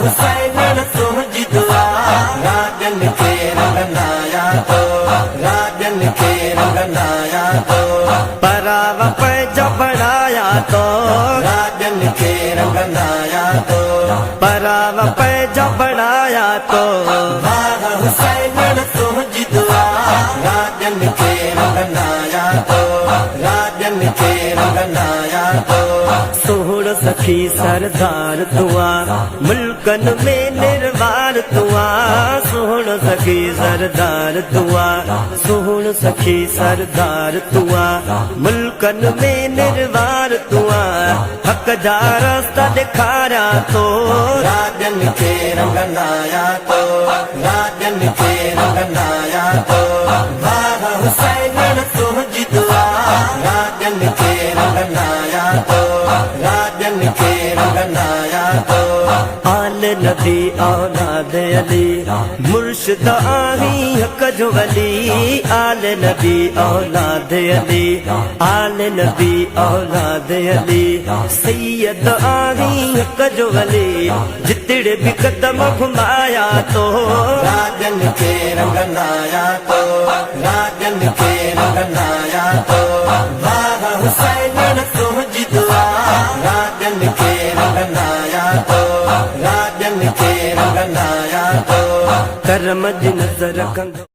हुसैन तुझी दुआ राजन के रंग लाया तो राजन के रंग लाया तो परावा पे जब बढ़ाया तो राजन के रंग लाया तो परावा पे जब बढ़ाया तो हुसैन तुझी दुआ राजन के रंग लाया तो राजन के रंग लाया तो सोहण सखी सरदार तुआ मुल्कन में निर्वार तुआ सोहण सखी सरदार तुआ सोहण सखी सरदार तुआ मुल्कन में निर्वार तुआ हक जा रास्ता दिखारा तो राजन के रंग लाया तो राजन के रंग लाया तो हुसैन तुझी दुआ राजन के रंग लाया तो राजन के रंग लाया तो आल नबी औलाद अली मुर्शिद आही हक जो अली आल नबी औलाद अली आल नबी औलाद अली सैयद आही हक जो अली जितने भी कदम घुमाया तो राजन के रंग लाया तो राजन के रंग लाया तो हुसैन तुझी दुआ राजन के रंग लाया तो राजन के रंग लाया तो करम जी नजर कंग